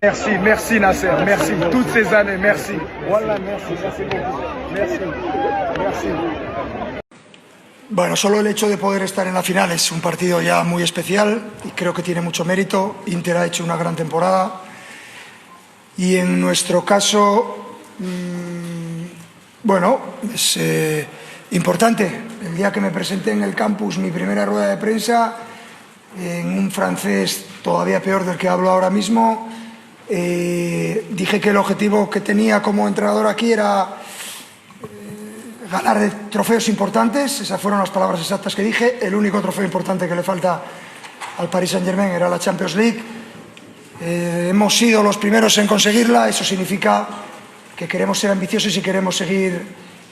Merci, merci Nasser, merci. Toutes ces années, merci. Voilà, merci beaucoup. Merci. Bueno, solo el hecho de poder estar en la final es un partido ya muy especial y creo que tiene mucho mérito. Inter ha hecho una gran temporada y en nuestro caso, bueno, es importante. El día que me presenté en el campus, mi primera rueda de prensa, en un francés todavía peor del que hablo ahora mismo, dije que el objetivo que tenía como entrenador aquí era ganar trofeos importantes. Esas fueron las palabras exactas que dije. El único trofeo importante que le falta al Paris Saint-Germain era la Champions League. Hemos sido los primeros en conseguirla. Eso significa que queremos ser ambiciosos y queremos seguir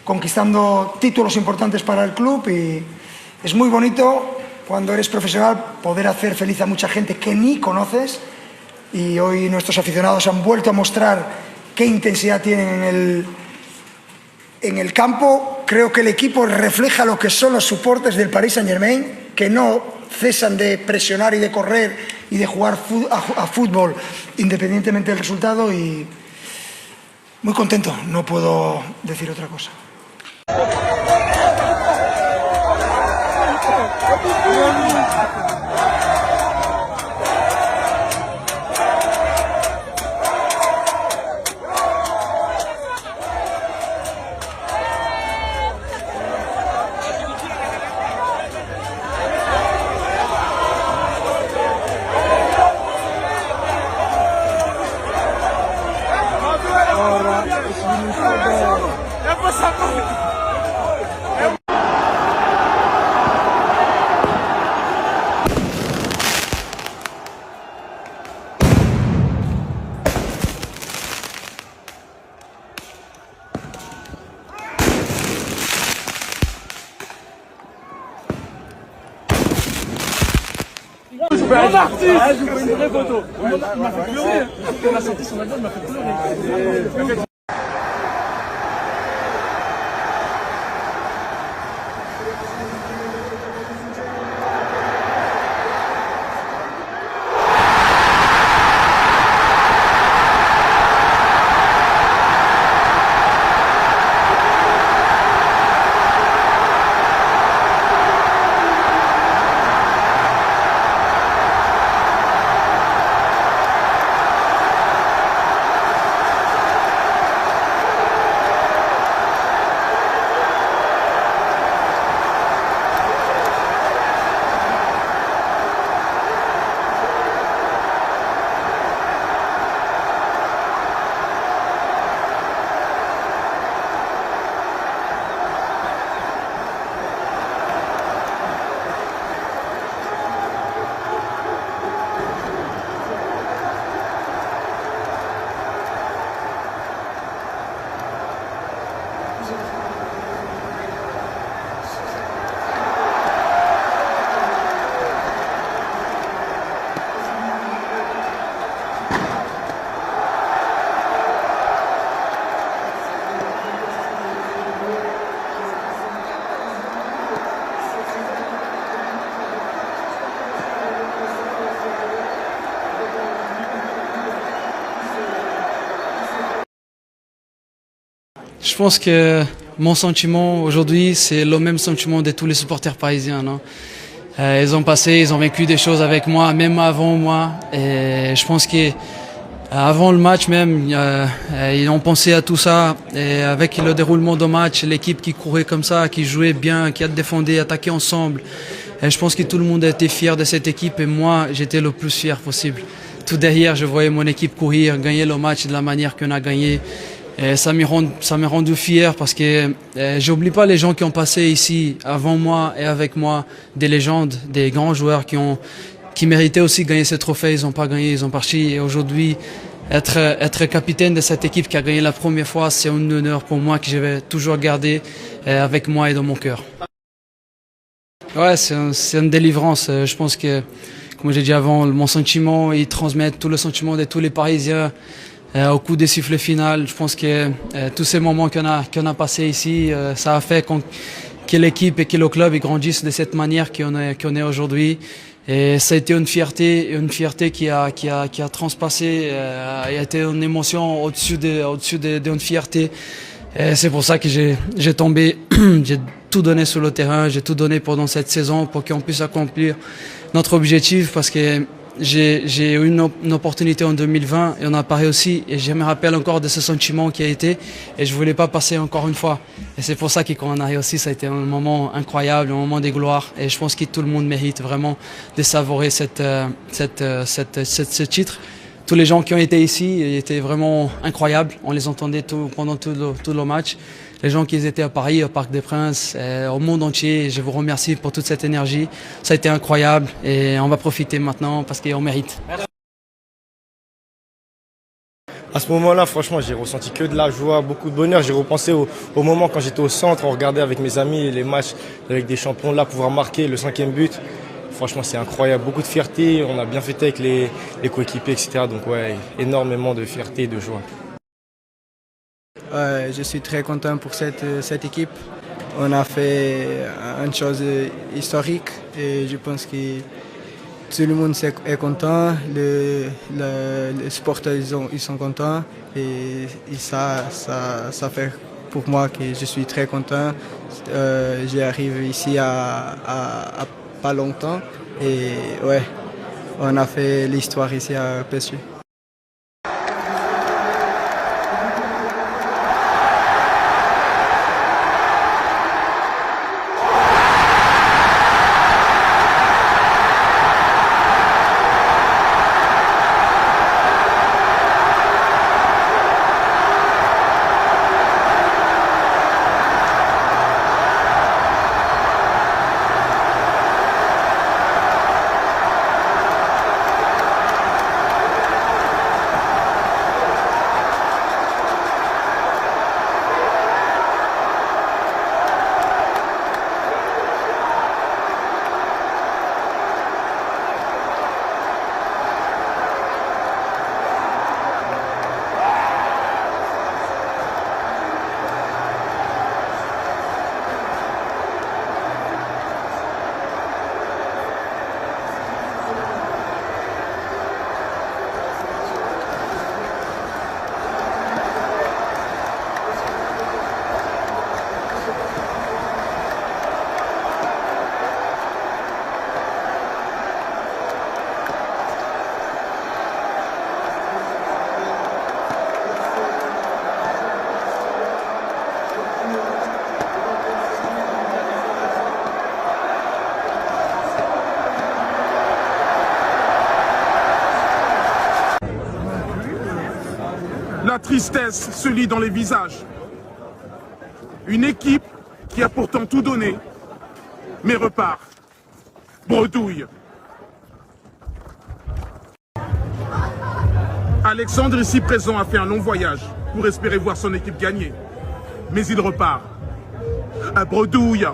conquistando títulos importantes para el club, y es muy bonito cuando eres profesional poder hacer feliz a mucha gente que ni conoces, y hoy nuestros aficionados han vuelto a mostrar qué intensidad tienen en el campo. Creo que el equipo refleja lo que son los soportes del Paris Saint-Germain, que no cesan de presionar y de correr y de jugar a fútbol independientemente del resultado, y muy contento, no puedo decir otra cosa. Je veux une vraie photo. Il m'a fait pleurer. On a senti son album, il m'a fait pleurer. Je pense que mon sentiment aujourd'hui, c'est le même sentiment de tous les supporters parisiens. Non, ils ont vécu des choses avec moi, même avant moi. Et je pense qu'avant le match même, ils ont pensé à tout ça. Et avec le déroulement du match, l'équipe qui courait comme ça, qui jouait bien, qui a défendu, attaqué ensemble. Et je pense que tout le monde était fier de cette équipe, et moi, j'étais le plus fier possible. Tout derrière, je voyais mon équipe courir, gagner le match de la manière qu'on a gagné. Et ça m'a rendu fier, parce que j'oublie pas les gens qui ont passé ici avant moi et avec moi, des légendes, des grands joueurs qui méritaient aussi de gagner ce trophée. Ils n'ont pas gagné, ils ont parti. Et aujourd'hui, être capitaine de cette équipe qui a gagné la première fois, c'est un honneur pour moi que je vais toujours garder avec moi et dans mon cœur. Ouais, c'est une délivrance. Je pense que, comme j'ai dit avant, mon sentiment, il transmet tout le sentiment de tous les Parisiens. Au coup des sifflets final, je pense que tous ces moments qu'on a passés ici, ça a fait que l'équipe et que le club grandissent de cette manière qu'on est aujourd'hui. Et ça a été une fierté qui a transpassé, et a été une émotion au-dessus d'une fierté. Et c'est pour ça que j'ai tombé, j'ai tout donné sur le terrain, j'ai tout donné pendant cette saison pour qu'on puisse accomplir notre objectif, parce que j'ai eu une opportunité en 2020 et on a pas réussi, et je me rappelle encore de ce sentiment qui a été, et je voulais pas passer encore une fois. Et c'est pour ça que quand on a réussi, ça a été un moment incroyable, un moment de gloire, et je pense que tout le monde mérite vraiment de savourer ce titre. Tous les gens qui ont été ici étaient vraiment incroyables, on les entendait pendant tout le match. Les gens qui étaient à Paris, au Parc des Princes, au monde entier, je vous remercie pour toute cette énergie. Ça a été incroyable et on va profiter maintenant parce qu'on mérite. À ce moment-là, franchement, j'ai ressenti que de la joie, beaucoup de bonheur. J'ai repensé au moment quand j'étais au centre, on regardait avec mes amis les matchs avec des champions là, pouvoir marquer le 5e but. Franchement, c'est incroyable, beaucoup de fierté. On a bien fêté avec les coéquipiers, etc. Donc ouais, énormément de fierté et de joie. Je suis très content pour cette équipe. On a fait une chose historique et je pense que tout le monde est content. Les supporters ils sont contents et ça fait pour moi que je suis très content. J'arrive ici à pas longtemps et ouais, on a fait l'histoire ici à PSG. La tristesse se lit dans les visages. Une équipe qui a pourtant tout donné, mais repart. Bredouille. Alexandre, ici présent, a fait un long voyage pour espérer voir son équipe gagner. Mais il repart. À Bredouille.